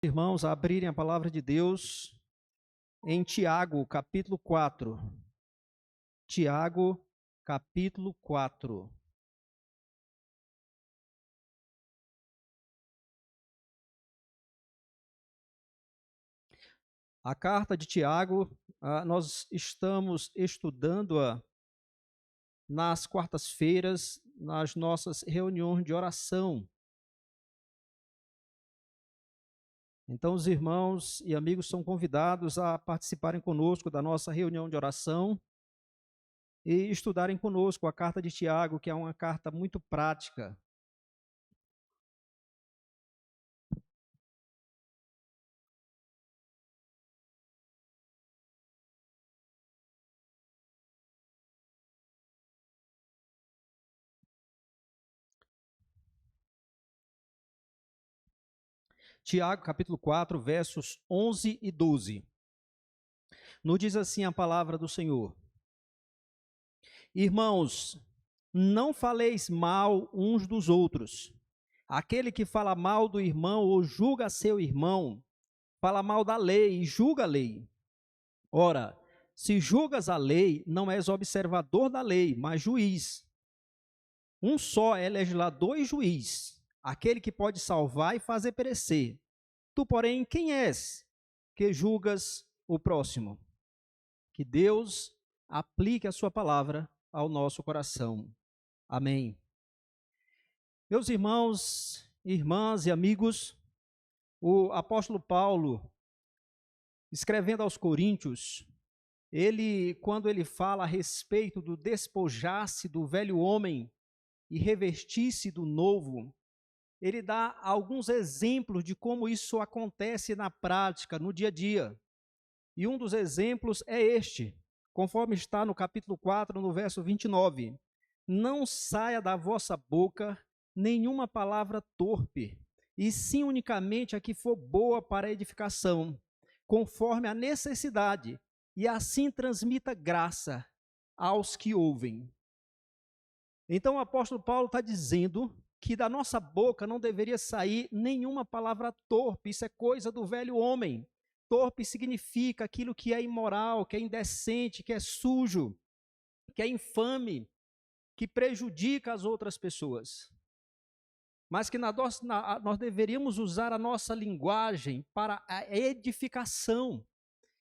Irmãos, a abrirem a palavra de Deus em Tiago, capítulo 4. Tiago, capítulo 4. A carta de Tiago, nós estamos estudando-a nas quartas-feiras, nas nossas reuniões de oração. Então, os irmãos e amigos são convidados a participarem conosco da nossa reunião de oração e estudarem conosco a carta de Tiago, que é uma carta muito prática. Tiago, capítulo 4, versos 11 e 12. Nos diz assim a palavra do Senhor: Irmãos, não faleis mal uns dos outros. Aquele que fala mal do irmão ou julga seu irmão, fala mal da lei e julga a lei. Ora, se julgas a lei, não és observador da lei, mas juiz. Um só é legislador e juiz, aquele que pode salvar e fazer perecer. Tu, porém, quem és que julgas o próximo? Que Deus aplique a sua palavra ao nosso coração. Amém. Meus irmãos, irmãs e amigos, o apóstolo Paulo, escrevendo aos Coríntios, quando ele fala a respeito do despojar-se do velho homem e revestir-se do novo, ele dá alguns exemplos de como isso acontece na prática, no dia a dia. E um dos exemplos é este, conforme está no capítulo 4, no verso 29. Não saia da vossa boca nenhuma palavra torpe, e sim unicamente a que for boa para a edificação, conforme a necessidade, e assim transmita graça aos que ouvem. Então o apóstolo Paulo está dizendo que da nossa boca não deveria sair nenhuma palavra torpe, isso é coisa do velho homem. Torpe significa aquilo que é imoral, que é indecente, que é sujo, que é infame, que prejudica as outras pessoas. Mas que nós deveríamos usar a nossa linguagem para a edificação,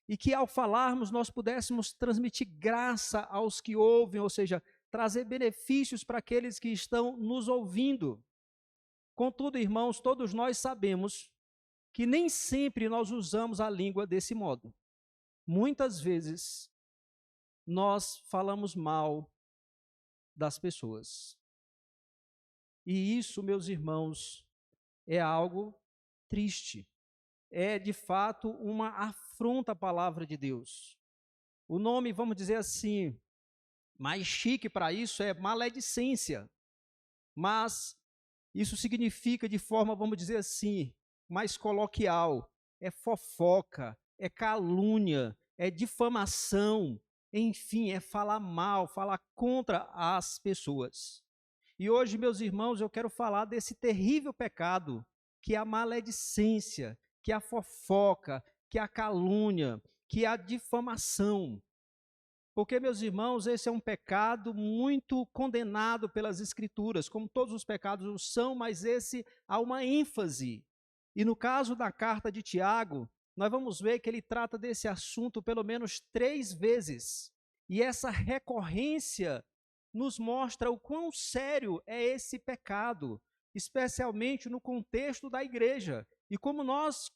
e que ao falarmos nós pudéssemos transmitir graça aos que ouvem, ou seja, trazer benefícios para aqueles que estão nos ouvindo. Contudo, irmãos, todos nós sabemos que nem sempre nós usamos a língua desse modo. Muitas vezes, nós falamos mal das pessoas. E isso, meus irmãos, é algo triste. É, de fato, uma afronta à palavra de Deus. O nome, vamos dizer assim, mais chique para isso é maledicência. Mas isso significa de forma, vamos dizer assim, mais coloquial, é fofoca, é calúnia, é difamação, enfim, é falar mal, falar contra as pessoas. E hoje, meus irmãos, eu quero falar desse terrível pecado, que é a maledicência, que é a fofoca, que é a calúnia, que é a difamação. Porque, meus irmãos, esse é um pecado muito condenado pelas Escrituras, como todos os pecados o são, mas esse há uma ênfase. E no caso da carta de Tiago, nós vamos ver que ele trata desse assunto pelo menos 3 vezes. E essa recorrência nos mostra o quão sério é esse pecado, especialmente no contexto da igreja. E como nós,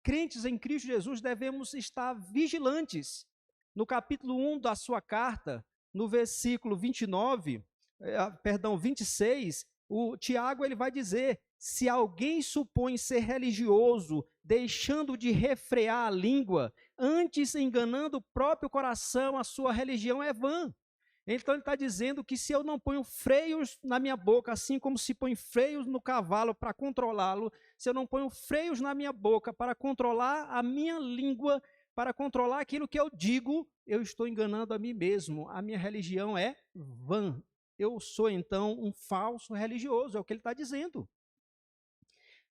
crentes em Cristo Jesus, devemos estar vigilantes. No capítulo 1 da sua carta, no versículo 26, o Tiago ele vai dizer: se alguém supõe ser religioso, deixando de refrear a língua, antes enganando o próprio coração, a sua religião é vã. Então ele está dizendo que se eu não ponho freios na minha boca, assim como se põe freios no cavalo para controlá-lo, se eu não ponho freios na minha boca para controlar a minha língua, para controlar aquilo que eu digo, eu estou enganando a mim mesmo. A minha religião é vã. Eu sou, então, um falso religioso, é o que ele está dizendo.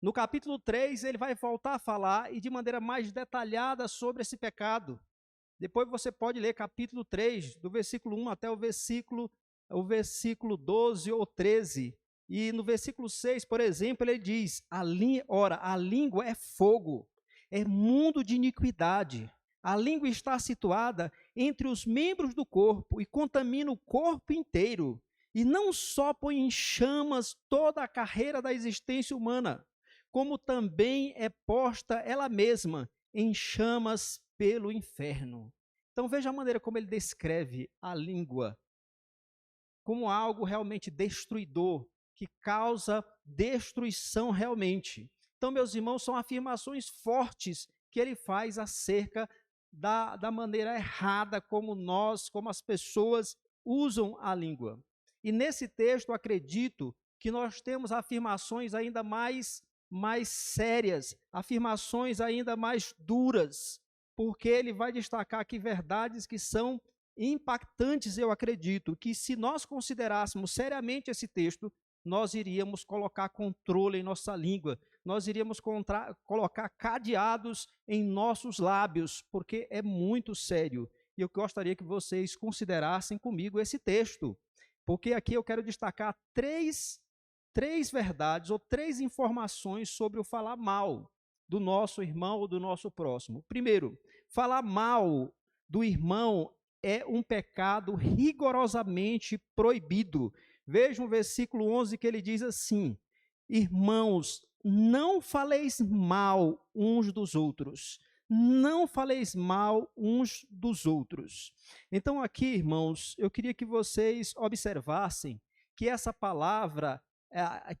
No capítulo 3, ele vai voltar a falar e de maneira mais detalhada sobre esse pecado. Depois você pode ler capítulo 3, do versículo 1 até o versículo 12 ou 13. E no versículo 6, por exemplo, ele diz: ora, a língua é fogo, é mundo de iniquidade. A língua está situada entre os membros do corpo e contamina o corpo inteiro. E não só põe em chamas toda a carreira da existência humana, como também é posta ela mesma em chamas pelo inferno. Então veja a maneira como ele descreve a língua como algo realmente destruidor, que causa destruição realmente. Então, meus irmãos, são afirmações fortes que ele faz acerca da maneira errada como como as pessoas usam a língua. E nesse texto, acredito que nós temos afirmações ainda mais sérias, afirmações ainda mais duras, porque ele vai destacar aqui verdades que são impactantes, eu acredito, que se nós considerássemos seriamente esse texto, nós iríamos colocar controle em nossa língua, nós iríamos colocar cadeados em nossos lábios, porque é muito sério. E eu gostaria que vocês considerassem comigo esse texto, porque aqui eu quero destacar três verdades ou três informações sobre o falar mal do nosso irmão ou do nosso próximo. Primeiro, falar mal do irmão é um pecado rigorosamente proibido. Veja o versículo 11 que ele diz assim: irmãos, não faleis mal uns dos outros. Não faleis mal uns dos outros. Então aqui, irmãos, eu queria que vocês observassem que essa palavra,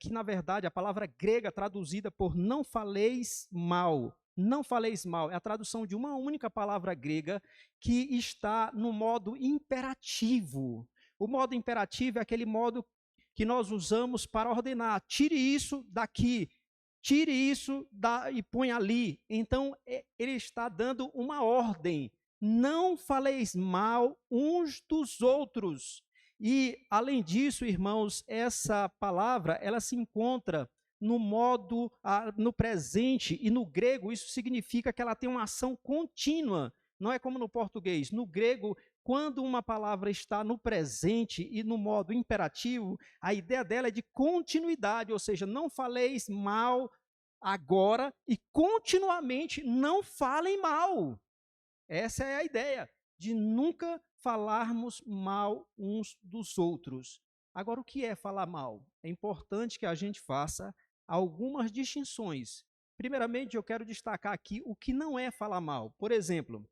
que na verdade a palavra grega traduzida por não faleis mal, não faleis mal, é a tradução de uma única palavra grega que está no modo imperativo. O modo imperativo é aquele modo que nós usamos para ordenar: tire isso daqui, tire isso e põe ali. Então, ele está dando uma ordem: não faleis mal uns dos outros. E, além disso, irmãos, essa palavra, ela se encontra no presente, e no grego isso significa que ela tem uma ação contínua, não é como no português. No grego, quando uma palavra está no presente e no modo imperativo, a ideia dela é de continuidade, ou seja, não faleis mal agora e continuamente não falem mal. Essa é a ideia, de nunca falarmos mal uns dos outros. Agora, o que é falar mal? É importante que a gente faça algumas distinções. Primeiramente, eu quero destacar aqui o que não é falar mal. Por exemplo,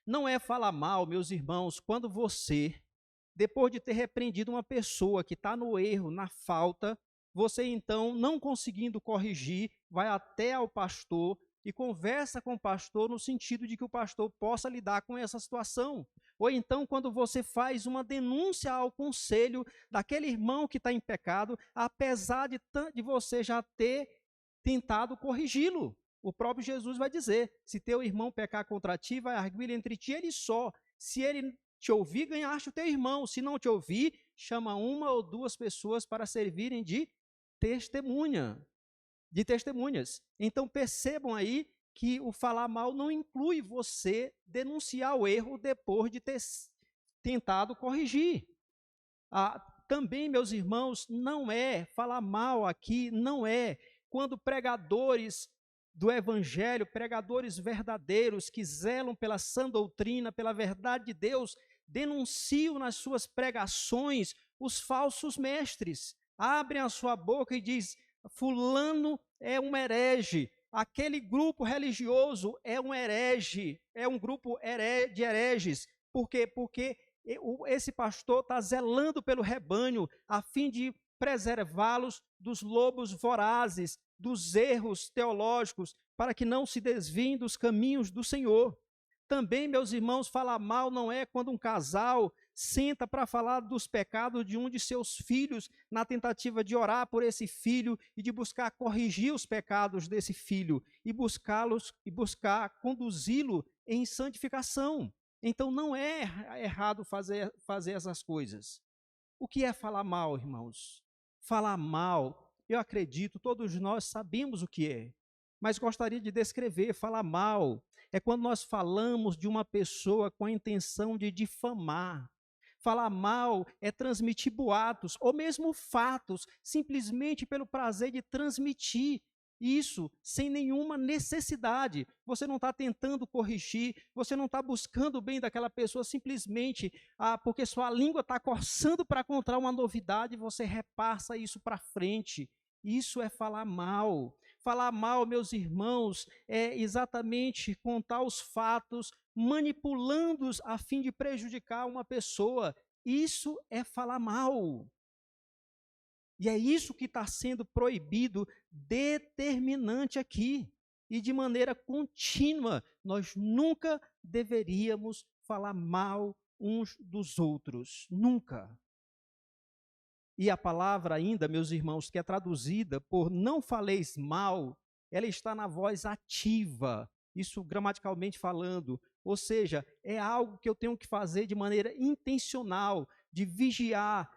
não é falar mal, meus irmãos, quando você, depois de ter repreendido uma pessoa que está no erro, na falta, você então, não conseguindo corrigir, vai até ao pastor e conversa com o pastor no sentido de que o pastor possa lidar com essa situação. Ou então, quando você faz uma denúncia ao conselho daquele irmão que está em pecado, apesar de você já ter tentado corrigi-lo. O próprio Jesus vai dizer: se teu irmão pecar contra ti, vai arguir entre ti ele só. Se ele te ouvir, ganhaste o teu irmão. Se não te ouvir, chama uma ou duas pessoas para servirem de testemunhas. Então percebam aí que o falar mal não inclui você denunciar o erro depois de ter tentado corrigir. Também, meus irmãos, não é falar mal aqui, não é quando pregadores do evangelho, pregadores verdadeiros que zelam pela sã doutrina, pela verdade de Deus, denunciam nas suas pregações os falsos mestres. Abrem a sua boca e diz: fulano é um herege, aquele grupo religioso é um herege, é um grupo de hereges. Por quê? Porque esse pastor está zelando pelo rebanho a fim de preservá-los dos lobos vorazes, dos erros teológicos, para que não se desviem dos caminhos do Senhor. Também, meus irmãos, falar mal não é quando um casal senta para falar dos pecados de um de seus filhos, na tentativa de orar por esse filho e de buscar corrigir os pecados desse filho e buscar conduzi-lo em santificação. Então não é errado fazer essas coisas. O que é falar mal, irmãos? Falar mal eu acredito, todos nós sabemos o que é, mas gostaria de descrever. Falar mal é quando nós falamos de uma pessoa com a intenção de difamar. Falar mal é transmitir boatos ou mesmo fatos, simplesmente pelo prazer de transmitir isso sem nenhuma necessidade. Você não está tentando corrigir, você não está buscando o bem daquela pessoa, simplesmente porque sua língua está coçando para contar uma novidade, você repassa isso para frente. Isso é falar mal. Falar mal, meus irmãos, é exatamente contar os fatos, manipulando-os a fim de prejudicar uma pessoa. Isso é falar mal. E é isso que está sendo proibido, determinante aqui. E de maneira contínua, nós nunca deveríamos falar mal uns dos outros. Nunca. E a palavra ainda, meus irmãos, que é traduzida por não faleis mal, ela está na voz ativa, isso gramaticalmente falando. Ou seja, é algo que eu tenho que fazer de maneira intencional, de vigiar,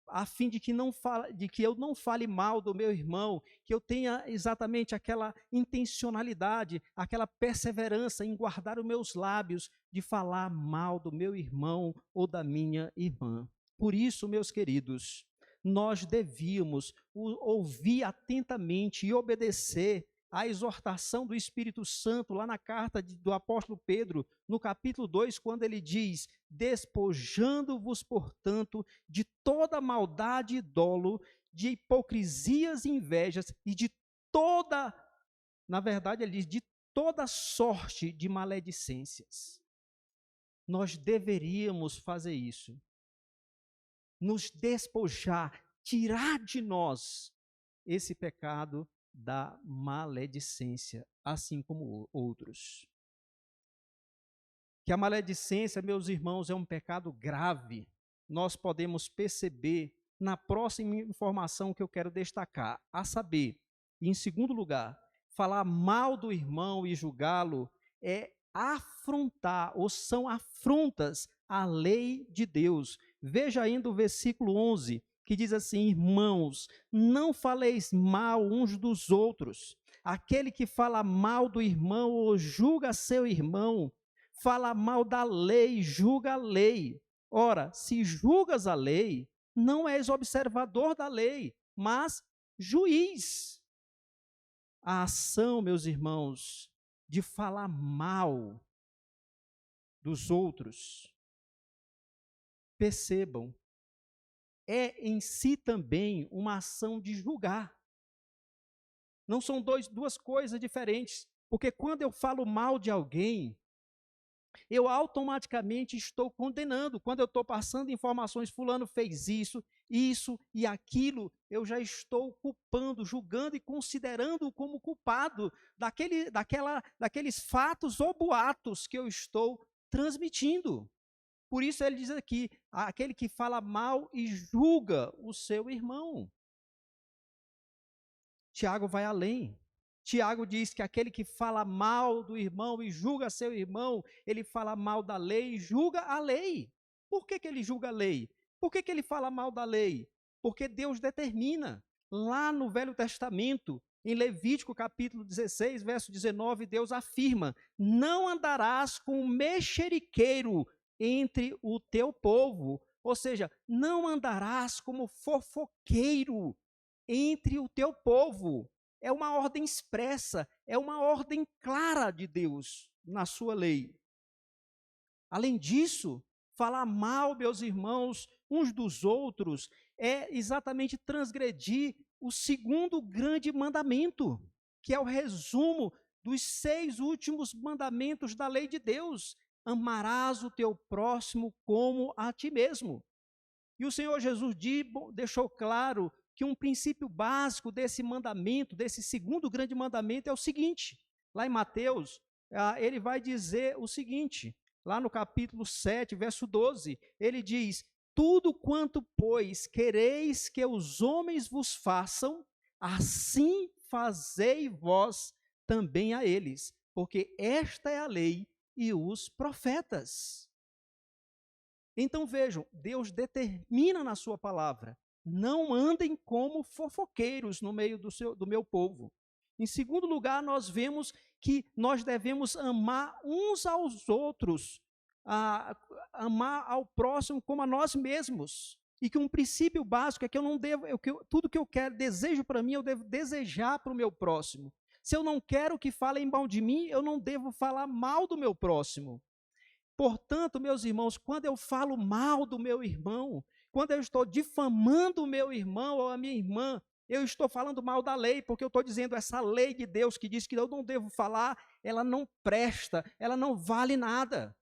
a fim de que eu não fale mal do meu irmão, que eu tenha exatamente aquela intencionalidade, aquela perseverança em guardar os meus lábios de falar mal do meu irmão ou da minha irmã. Por isso, meus queridos, nós devíamos ouvir atentamente e obedecer à exortação do Espírito Santo lá na carta do apóstolo Pedro, no capítulo 2, quando ele diz: despojando-vos, portanto, de toda maldade e dolo, de hipocrisias e invejas e de toda, na verdade ele diz, de toda sorte de maledicências. Nós deveríamos fazer isso. Nos despojar, tirar de nós esse pecado da maledicência, assim como outros. Que a maledicência, meus irmãos, é um pecado grave. Nós podemos perceber na próxima informação que eu quero destacar, a saber, em segundo lugar, falar mal do irmão e julgá-lo é afrontar, ou são afrontas à lei de Deus. Veja ainda o versículo 11, que diz assim: irmãos, não faleis mal uns dos outros. Aquele que fala mal do irmão ou julga seu irmão, fala mal da lei, julga a lei. Ora, se julgas a lei, não és observador da lei, mas juiz. A ação, meus irmãos, de falar mal dos outros, percebam, é em si também uma ação de julgar. Não são duas coisas diferentes, porque quando eu falo mal de alguém, eu automaticamente estou condenando. Quando eu estou passando informações, fulano fez isso, isso e aquilo, eu já estou culpando, julgando e considerando-o como culpado daqueles fatos ou boatos que eu estou transmitindo. Por isso ele diz aqui, aquele que fala mal e julga o seu irmão. Tiago vai além. Tiago diz que aquele que fala mal do irmão e julga seu irmão, ele fala mal da lei e julga a lei. Por que ele julga a lei? Por que ele fala mal da lei? Porque Deus determina. Lá no Velho Testamento, em Levítico capítulo 16, verso 19, Deus afirma: não andarás com um mexeriqueiro entre o teu povo. Ou seja, não andarás como fofoqueiro entre o teu povo. É uma ordem expressa, é uma ordem clara de Deus na sua lei. Além disso, falar mal, meus irmãos, uns dos outros, é exatamente transgredir o segundo grande mandamento, que é o resumo dos 6 últimos mandamentos da lei de Deus: amarás o teu próximo como a ti mesmo. E o Senhor Jesus deixou claro que um princípio básico desse mandamento, desse segundo grande mandamento, é o seguinte: lá em Mateus, ele vai dizer o seguinte, lá no capítulo 7, verso 12, ele diz: tudo quanto, pois, quereis que os homens vos façam, assim fazei vós também a eles, porque esta é a lei e os profetas. Então vejam, Deus determina na sua palavra Não andem como fofoqueiros no meio do meu povo. Em segundo lugar, nós vemos que nós devemos amar uns aos outros, amar ao próximo como a nós mesmos. E que um princípio básico é que eu não devo, tudo que eu quero, desejo para mim, eu devo desejar para o meu próximo. Se eu não quero que falem mal de mim, eu não devo falar mal do meu próximo. Portanto, meus irmãos, quando eu falo mal do meu irmão, quando eu estou difamando o meu irmão ou a minha irmã, eu estou falando mal da lei, porque eu estou dizendo essa lei de Deus que diz que eu não devo falar, ela não presta, ela não vale nada.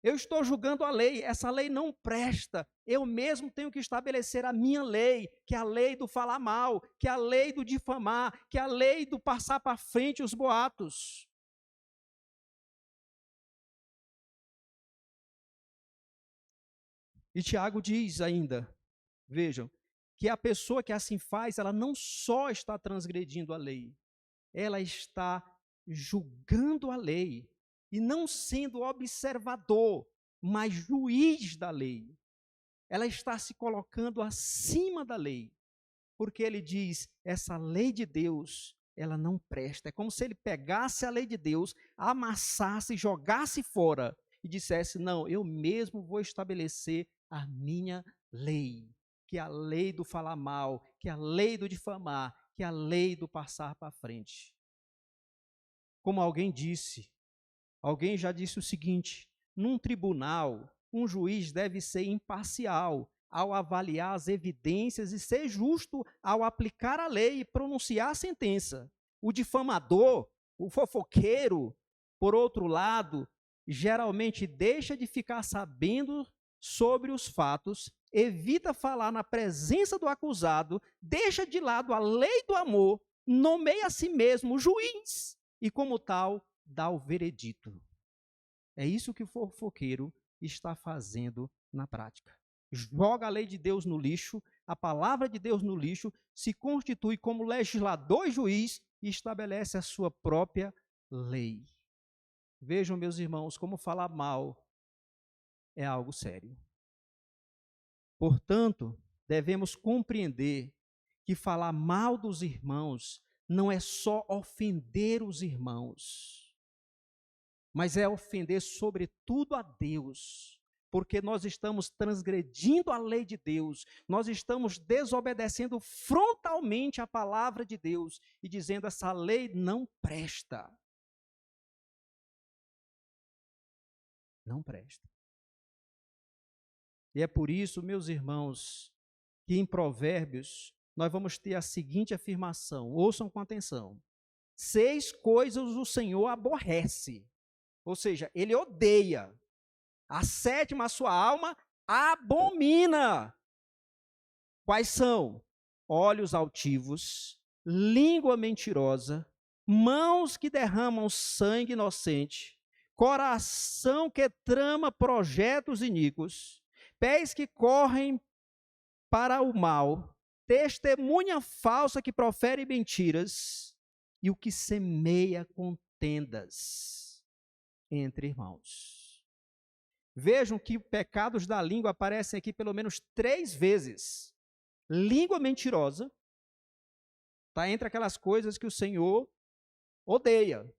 Eu estou julgando a lei, essa lei não presta. Eu mesmo tenho que estabelecer a minha lei, que é a lei do falar mal, que é a lei do difamar, que é a lei do passar para frente os boatos. E Tiago diz ainda, vejam, que a pessoa que assim faz, ela não só está transgredindo a lei, ela está julgando a lei e não sendo observador, mas juiz da lei. Ela está se colocando acima da lei, porque ele diz, essa lei de Deus, ela não presta. É como se ele pegasse a lei de Deus, amassasse, jogasse fora e dissesse, não, eu mesmo vou estabelecer a minha lei, que é a lei do falar mal, que é a lei do difamar, que é a lei do passar para frente. Como alguém já disse o seguinte, num tribunal, um juiz deve ser imparcial ao avaliar as evidências e ser justo ao aplicar a lei e pronunciar a sentença. O difamador, o fofoqueiro, por outro lado, geralmente deixa de ficar sabendo sobre os fatos, evita falar na presença do acusado, deixa de lado a lei do amor, nomeia a si mesmo juiz e, como tal, dá o veredito. É isso que o fofoqueiro está fazendo na prática. Joga a lei de Deus no lixo, a palavra de Deus no lixo, se constitui como legislador e juiz e estabelece a sua própria lei. Vejam, meus irmãos, como falar mal é algo sério. Portanto, devemos compreender que falar mal dos irmãos não é só ofender os irmãos, mas é ofender sobretudo a Deus, porque nós estamos transgredindo a lei de Deus, nós estamos desobedecendo frontalmente a palavra de Deus e dizendo essa lei não presta. Não presta. E é por isso, meus irmãos, que em Provérbios nós vamos ter a seguinte afirmação, ouçam com atenção. 6 coisas o Senhor aborrece, ou seja, ele odeia. A 7ª, a sua alma abomina. Quais são? Olhos altivos, língua mentirosa, mãos que derramam sangue inocente, coração que trama projetos iníquos, pés que correm para o mal, testemunha falsa que profere mentiras e o que semeia contendas entre irmãos. Vejam que pecados da língua aparecem aqui pelo menos 3 vezes. Língua mentirosa está entre aquelas coisas que o Senhor odeia.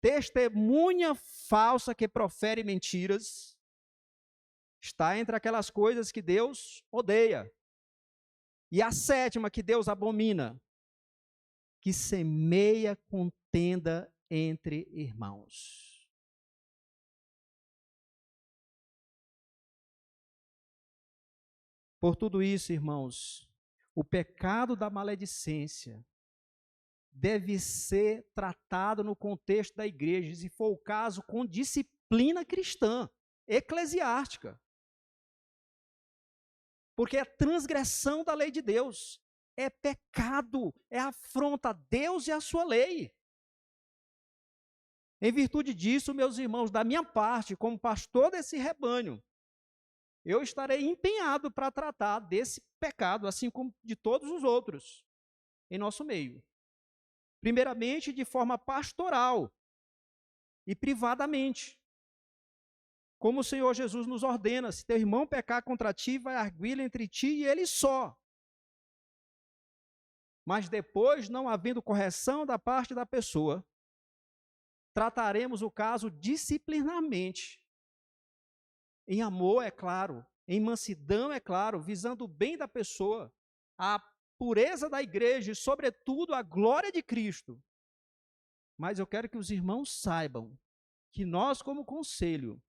Testemunha falsa que profere mentiras está entre aquelas coisas que Deus odeia. E a 7ª que Deus abomina, que semeia contenda entre irmãos. Por tudo isso, irmãos, o pecado da maledicência deve ser tratado no contexto da igreja, e se for o caso, com disciplina cristã, eclesiástica. Porque é transgressão da lei de Deus, é pecado, é afronta a Deus e a sua lei. Em virtude disso, meus irmãos, da minha parte, como pastor desse rebanho, eu estarei empenhado para tratar desse pecado, assim como de todos os outros, em nosso meio. Primeiramente, de forma pastoral e privadamente. Como o Senhor Jesus nos ordena: se teu irmão pecar contra ti, vai arguí-lo entre ti e ele só. Mas depois, não havendo correção da parte da pessoa, trataremos o caso disciplinarmente. Em amor, é claro, em mansidão, é claro, visando o bem da pessoa, a pureza da igreja e, sobretudo, a glória de Cristo. Mas eu quero que os irmãos saibam que nós, como conselho,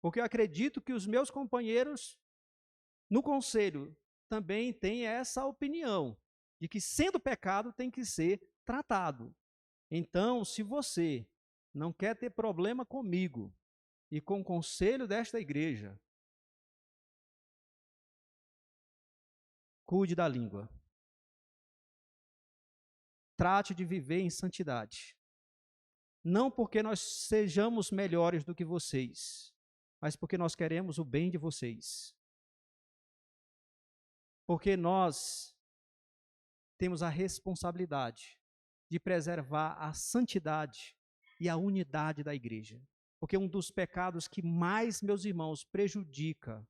porque eu acredito que os meus companheiros no conselho também têm essa opinião, de que, sendo pecado, tem que ser tratado. Então, se você não quer ter problema comigo e com o conselho desta igreja, cuide da língua. Trate de viver em santidade. Não porque nós sejamos melhores do que vocês, mas porque nós queremos o bem de vocês. Porque nós temos a responsabilidade de preservar a santidade e a unidade da igreja. Porque um dos pecados que mais, meus irmãos, prejudicam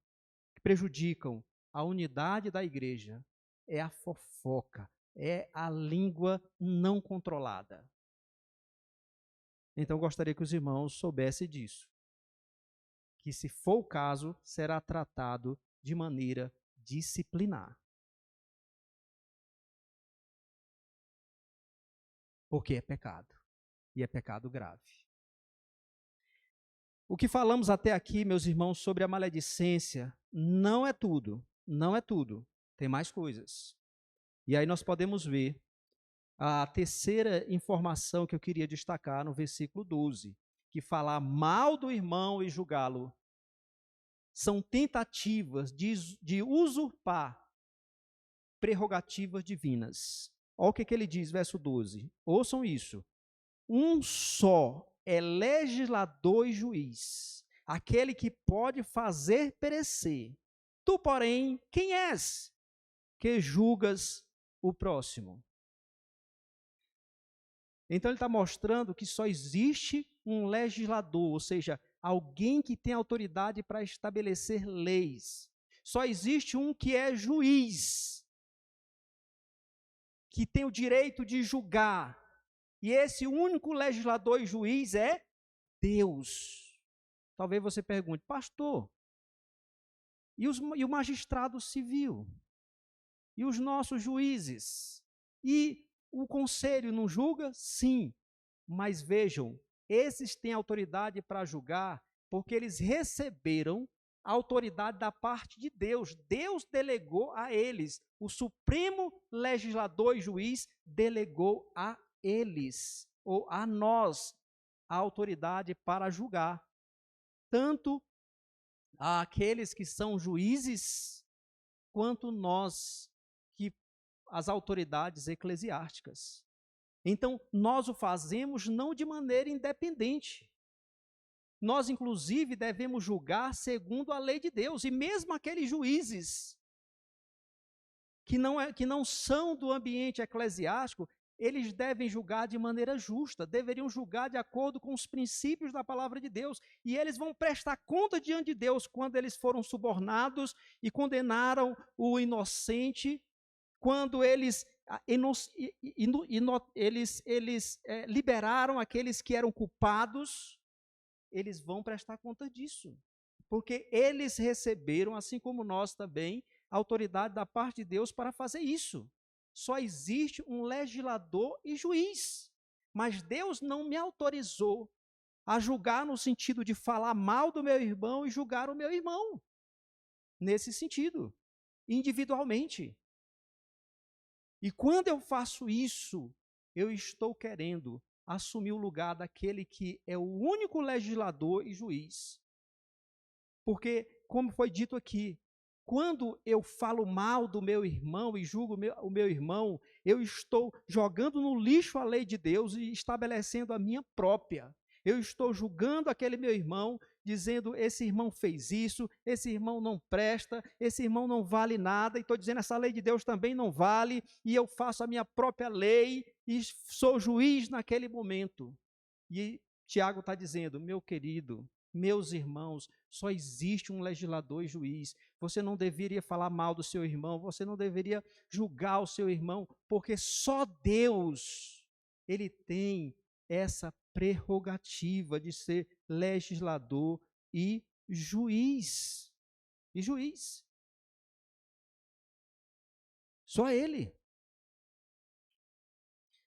a unidade da igreja é a fofoca, é a língua não controlada. Então, gostaria que os irmãos soubessem disso. Que, se for o caso, será tratado de maneira disciplinar. Porque é pecado. E é pecado grave. O que falamos até aqui, meus irmãos, sobre a maledicência, não é tudo. Não é tudo. Tem mais coisas. E aí nós podemos ver a terceira informação que eu queria destacar no versículo 12, que falar mal do irmão e julgá-lo são tentativas de usurpar prerrogativas divinas. Olha o que ele diz, verso 12. Ouçam isso. Um só é legislador e juiz, aquele que pode fazer perecer. Tu, porém, quem és que julgas o próximo? Então ele está mostrando que só existe um legislador, ou seja, alguém que tem autoridade para estabelecer leis. Só existe um que é juiz, que tem o direito de julgar. E esse único legislador e juiz é Deus. Talvez você pergunte, pastor, e o magistrado civil? E os nossos juízes? E o conselho não julga? Sim. Mas vejam, esses têm autoridade para julgar porque eles receberam a autoridade da parte de Deus. Deus delegou a eles. O supremo legislador e juiz delegou a eles, ou a nós, a autoridade para julgar. Tanto aqueles que são juízes, quanto nós, as autoridades eclesiásticas. Então, nós o fazemos não de maneira independente. Nós, inclusive, devemos julgar segundo a lei de Deus. E mesmo aqueles juízes que não são do ambiente eclesiástico, eles devem julgar de maneira justa, deveriam julgar de acordo com os princípios da palavra de Deus. E eles vão prestar conta diante de Deus quando eles foram subornados e condenaram o inocente, quando eles liberaram aqueles que eram culpados. Eles vão prestar conta disso, porque eles receberam, assim como nós também, a autoridade da parte de Deus para fazer isso. Só existe um legislador e juiz, mas Deus não me autorizou a julgar no sentido de falar mal do meu irmão e julgar o meu irmão, nesse sentido, individualmente. E quando eu faço isso, eu estou querendo assumir o lugar daquele que é o único legislador e juiz. Porque, como foi dito aqui, quando eu falo mal do meu irmão e julgo o meu irmão, eu estou jogando no lixo a lei de Deus e estabelecendo a minha própria. Eu estou julgando aquele meu irmão, dizendo, esse irmão fez isso, esse irmão não presta, esse irmão não vale nada, e estou dizendo, essa lei de Deus também não vale, e eu faço a minha própria lei, e sou juiz naquele momento. E Tiago está dizendo, meu querido, Meus irmãos, só existe um legislador e juiz. Você não deveria falar mal do seu irmão, você não deveria julgar o seu irmão, porque só Deus, ele tem essa prerrogativa de ser legislador e juiz. E juiz. Só ele.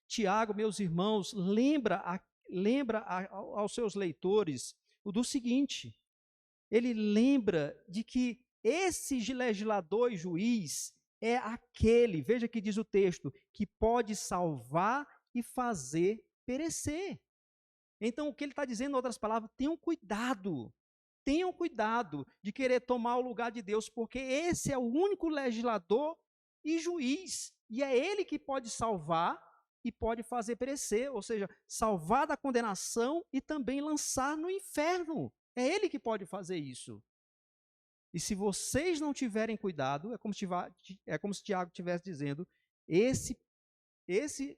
Tiago, meus irmãos, lembra aos seus leitores do seguinte: ele lembra de que esse legislador e juiz é aquele, veja que diz o texto, que pode salvar e fazer perecer. Então, o que ele está dizendo, em outras palavras, tenham cuidado de querer tomar o lugar de Deus, porque esse é o único legislador e juiz, e é ele que pode salvar e pode fazer perecer, ou seja, salvar da condenação e também lançar no inferno. É ele que pode fazer isso. E se vocês não tiverem cuidado, é como se Tiago estivesse dizendo, esse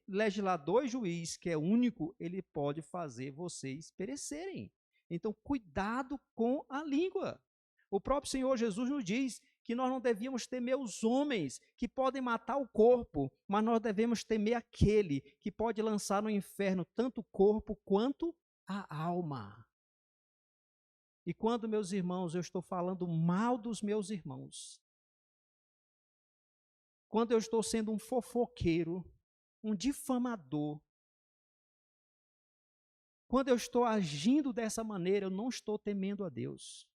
legislador e juiz, que é único, ele pode fazer vocês perecerem. Então, cuidado com a língua. O próprio Senhor Jesus nos diz que nós não devíamos temer os homens que podem matar o corpo, mas nós devemos temer aquele que pode lançar no inferno tanto o corpo quanto a alma. E quando, meus irmãos, eu estou falando mal dos meus irmãos, quando eu estou sendo um fofoqueiro, um difamador, quando eu estou agindo dessa maneira, eu não estou temendo a Deus.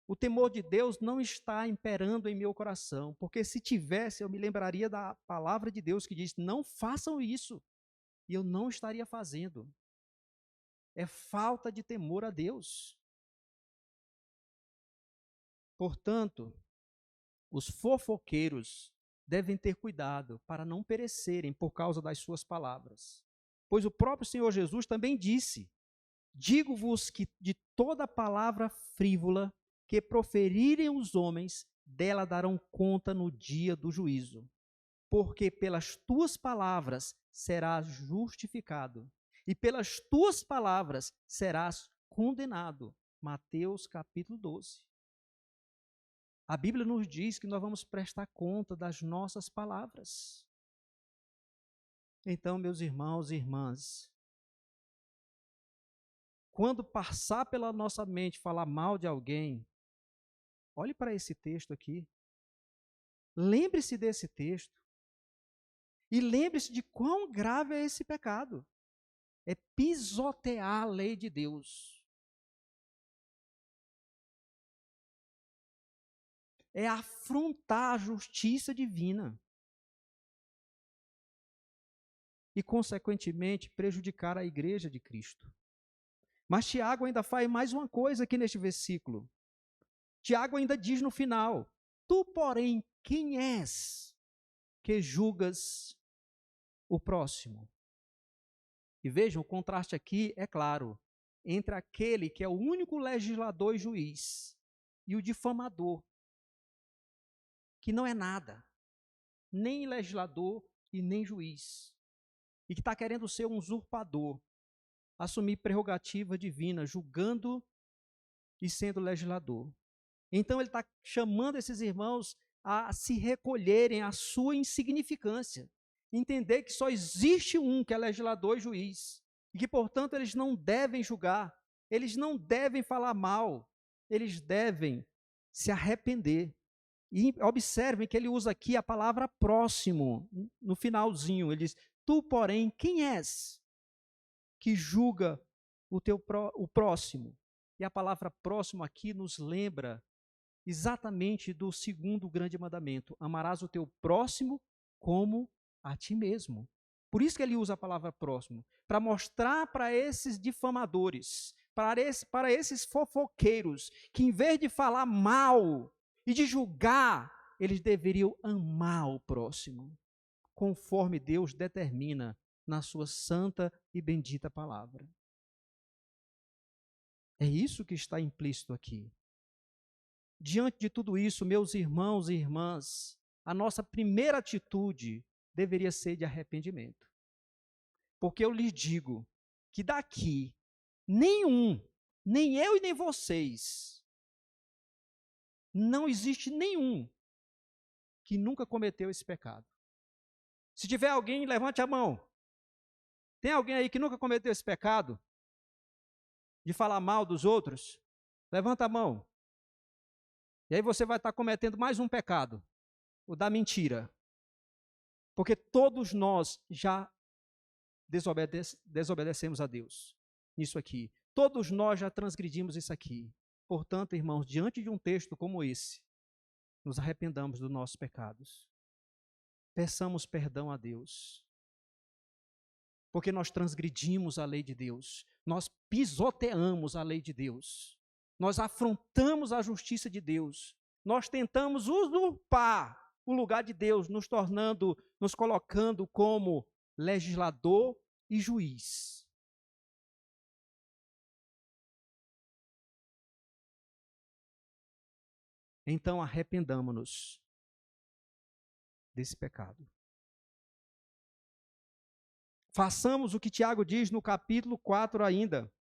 O temor de Deus não está imperando em meu coração, porque se tivesse, eu me lembraria da palavra de Deus que diz: não façam isso, e eu não estaria fazendo. É falta de temor a Deus. Portanto, os fofoqueiros devem ter cuidado para não perecerem por causa das suas palavras. Pois o próprio Senhor Jesus também disse: digo-vos que de toda palavra frívola que proferirem os homens, dela darão conta no dia do juízo. Porque pelas tuas palavras serás justificado, e pelas tuas palavras serás condenado. Mateus capítulo 12. A Bíblia nos diz que nós vamos prestar conta das nossas palavras. Então, meus irmãos e irmãs, quando passar pela nossa mente falar mal de alguém, olhe para esse texto aqui. Lembre-se desse texto. E lembre-se de quão grave é esse pecado. É pisotear a lei de Deus. É afrontar a justiça divina. E, consequentemente, prejudicar a igreja de Cristo. Mas Tiago ainda faz mais uma coisa aqui neste versículo. Tiago ainda diz no final: tu, porém, quem és que julgas o próximo? E vejam, o contraste aqui é claro, entre aquele que é o único legislador e juiz, e o difamador, que não é nada, nem legislador e nem juiz, e que está querendo ser um usurpador, assumir prerrogativa divina, julgando e sendo legislador. Então ele está chamando esses irmãos a se recolherem à sua insignificância, entender que só existe um que é legislador e juiz, e que, portanto, eles não devem julgar, eles não devem falar mal, eles devem se arrepender. E observem que ele usa aqui a palavra próximo, no finalzinho, ele diz: tu, porém, quem és que julga o próximo? E a palavra próximo aqui nos lembra exatamente do segundo grande mandamento: amarás o teu próximo como a ti mesmo. Por isso que ele usa a palavra próximo, para mostrar para esses difamadores, para esses fofoqueiros, que em vez de falar mal e de julgar, eles deveriam amar o próximo, conforme Deus determina na sua santa e bendita palavra. É isso que está implícito aqui. Diante de tudo isso, meus irmãos e irmãs, a nossa primeira atitude deveria ser de arrependimento. Porque eu lhes digo que daqui nenhum nem eu e nem vocês, não existe nenhum que nunca cometeu esse pecado. Se tiver alguém, levante a mão. Tem alguém aí que nunca cometeu esse pecado? De falar mal dos outros? Levanta a mão. E aí você vai estar cometendo mais um pecado, o da mentira. Porque todos nós já desobedecemos a Deus. Isso aqui. Todos nós já transgredimos isso aqui. Portanto, irmãos, diante de um texto como esse, nos arrependamos dos nossos pecados. Peçamos perdão a Deus. Porque nós transgredimos a lei de Deus. Nós pisoteamos a lei de Deus. Nós afrontamos a justiça de Deus. Nós tentamos usurpar o lugar de Deus, nos colocando como legislador e juiz. Então arrependamo-nos desse pecado. Façamos o que Tiago diz no capítulo 4 ainda,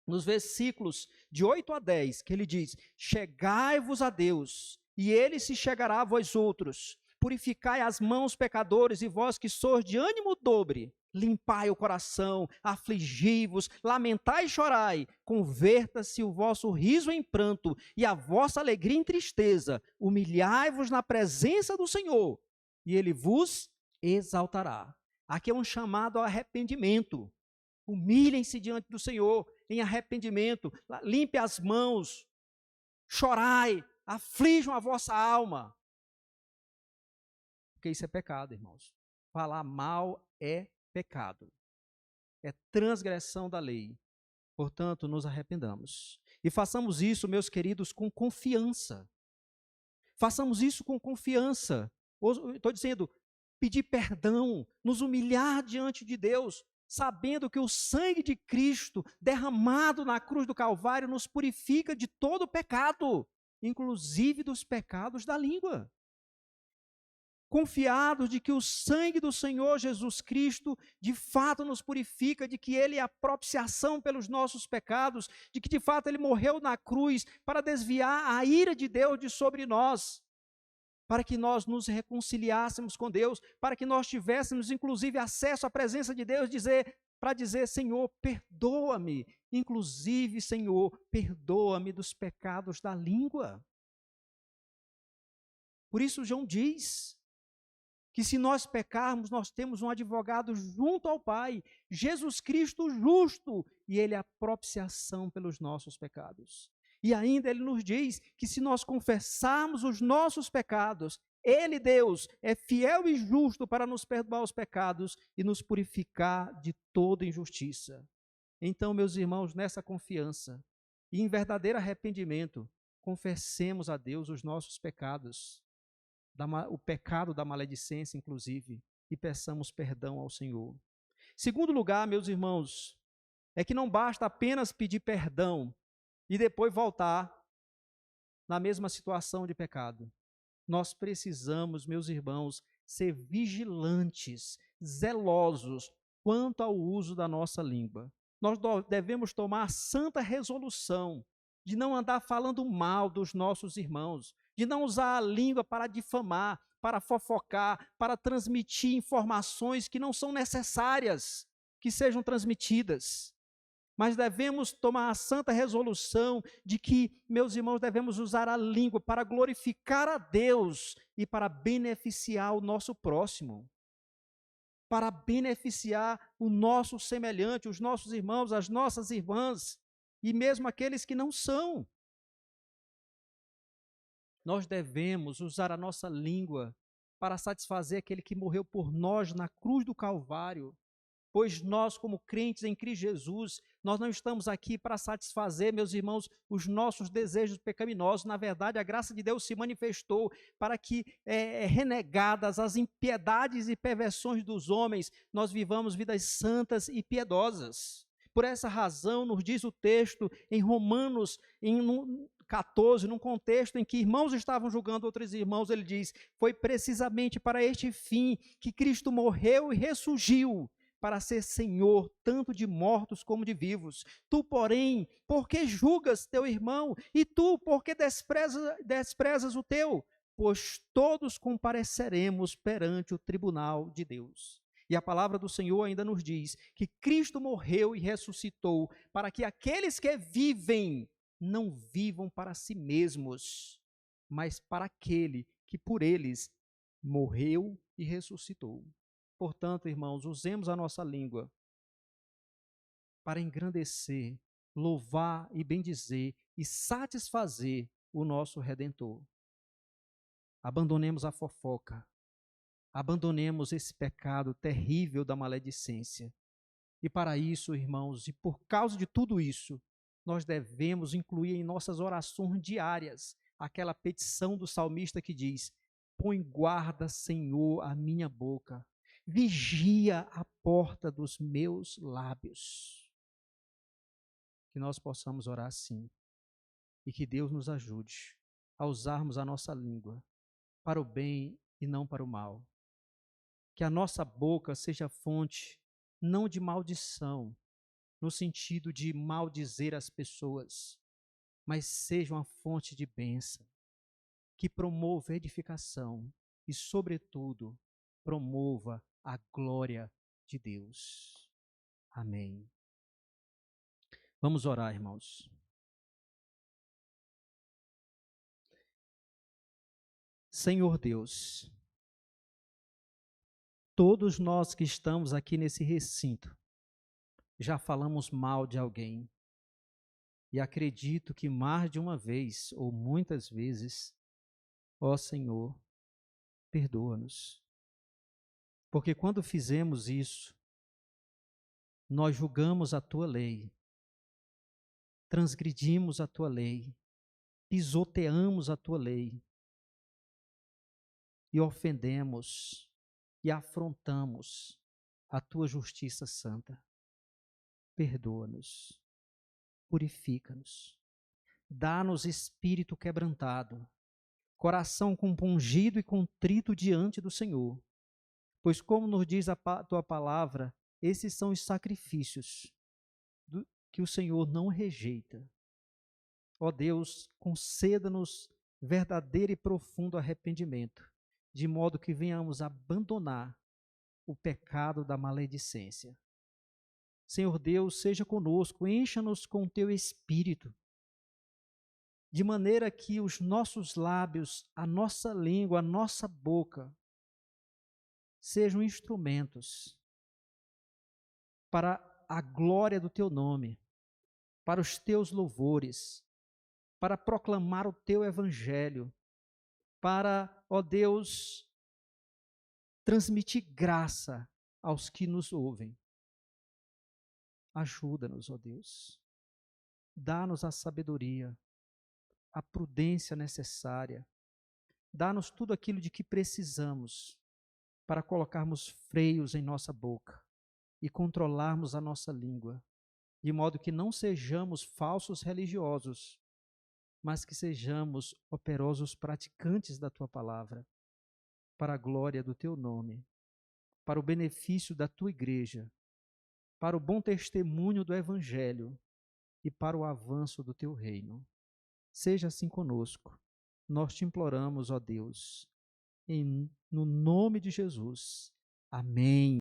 nos versículos de 8 a 10, que ele diz: chegai-vos a Deus, e ele se chegará a vós outros. Purificai as mãos, pecadores, e vós que sois de ânimo dobre, limpai o coração, afligi-vos, lamentai e chorai, converta-se o vosso riso em pranto, e a vossa alegria em tristeza, humilhai-vos na presença do Senhor, e ele vos exaltará. Aqui é um chamado ao arrependimento. Humilhem-se diante do Senhor em arrependimento, limpe as mãos, chorai, aflijam a vossa alma. Porque isso é pecado, irmãos. Falar mal é pecado. É transgressão da lei. Portanto, nos arrependamos. E façamos isso, meus queridos, com confiança. Façamos isso com confiança. Estou dizendo, pedir perdão, nos humilhar diante de Deus, sabendo que o sangue de Cristo derramado na cruz do Calvário nos purifica de todo pecado, inclusive dos pecados da língua. Confiados de que o sangue do Senhor Jesus Cristo de fato nos purifica, de que Ele é a propiciação pelos nossos pecados, de que de fato Ele morreu na cruz para desviar a ira de Deus de sobre nós, para que nós nos reconciliássemos com Deus, para que nós tivéssemos inclusive acesso à presença de Deus, para dizer, Senhor, perdoa-me, inclusive, Senhor, perdoa-me dos pecados da língua. Por isso João diz que se nós pecarmos, nós temos um advogado junto ao Pai, Jesus Cristo justo, e Ele é a propiciação pelos nossos pecados. E ainda Ele nos diz que se nós confessarmos os nossos pecados, Ele, Deus, é fiel e justo para nos perdoar os pecados e nos purificar de toda injustiça. Então, meus irmãos, nessa confiança e em verdadeiro arrependimento, confessemos a Deus os nossos pecados, o pecado da maledicência, inclusive, e peçamos perdão ao Senhor. Segundo lugar, meus irmãos, é que não basta apenas pedir perdão e depois voltar na mesma situação de pecado. Nós precisamos, meus irmãos, ser vigilantes, zelosos quanto ao uso da nossa língua. Nós devemos tomar a santa resolução de não andar falando mal dos nossos irmãos, de não usar a língua para difamar, para fofocar, para transmitir informações que não são necessárias que sejam transmitidas. Mas devemos tomar a santa resolução de que, meus irmãos, devemos usar a língua para glorificar a Deus e para beneficiar o nosso próximo, para beneficiar o nosso semelhante, os nossos irmãos, as nossas irmãs, e mesmo aqueles que não são. Nós devemos usar a nossa língua para satisfazer aquele que morreu por nós na cruz do Calvário, pois nós, como crentes em Cristo Jesus, nós não estamos aqui para satisfazer, meus irmãos, os nossos desejos pecaminosos. Na verdade, a graça de Deus se manifestou para que, renegadas as impiedades e perversões dos homens, nós vivamos vidas santas e piedosas. Por essa razão, nos diz o texto em Romanos, em 14, num contexto em que irmãos estavam julgando outros irmãos, ele diz: foi precisamente para este fim que Cristo morreu e ressurgiu, para ser Senhor tanto de mortos como de vivos. Tu, porém, por que julgas teu irmão? E tu, por que desprezas o teu? Pois todos compareceremos perante o tribunal de Deus. E a palavra do Senhor ainda nos diz que Cristo morreu e ressuscitou para que aqueles que vivem não vivam para si mesmos, mas para aquele que por eles morreu e ressuscitou. Portanto, irmãos, usemos a nossa língua para engrandecer, louvar e bendizer e satisfazer o nosso Redentor. Abandonemos a fofoca, abandonemos esse pecado terrível da maledicência. E para isso, irmãos, e por causa de tudo isso, nós devemos incluir em nossas orações diárias aquela petição do salmista que diz: põe guarda, Senhor, a minha boca, vigia a porta dos meus lábios. Que nós possamos orar assim e que Deus nos ajude a usarmos a nossa língua para o bem e não para o mal. Que a nossa boca seja fonte não de maldição, no sentido de maldizer as pessoas, mas seja uma fonte de bênção, que promova edificação e, sobretudo, promova a glória de Deus. Amém. Vamos orar, irmãos. Senhor Deus, todos nós que estamos aqui nesse recinto, já falamos mal de alguém. E acredito que mais de uma vez, ou muitas vezes, ó Senhor, perdoa-nos. Porque quando fizemos isso, nós julgamos a tua lei, transgredimos a tua lei, pisoteamos a tua lei e ofendemos e afrontamos a tua justiça santa. Perdoa-nos, purifica-nos, dá-nos espírito quebrantado, coração compungido e contrito diante do Senhor. Pois como nos diz a tua palavra, esses são os sacrifícios que o Senhor não rejeita. Ó Deus, conceda-nos verdadeiro e profundo arrependimento, de modo que venhamos abandonar o pecado da maledicência. Senhor Deus, seja conosco, encha-nos com o teu Espírito, de maneira que os nossos lábios, a nossa língua, a nossa boca, sejam instrumentos para a glória do teu nome, para os teus louvores, para proclamar o teu evangelho, para, ó Deus, transmitir graça aos que nos ouvem. Ajuda-nos, ó Deus. Dá-nos a sabedoria, a prudência necessária. Dá-nos tudo aquilo de que precisamos para colocarmos freios em nossa boca e controlarmos a nossa língua, de modo que não sejamos falsos religiosos, mas que sejamos operosos praticantes da tua palavra, para a glória do teu nome, para o benefício da tua igreja, para o bom testemunho do evangelho e para o avanço do teu reino. Seja assim conosco. Nós te imploramos, ó Deus, no nome de Jesus. Amém.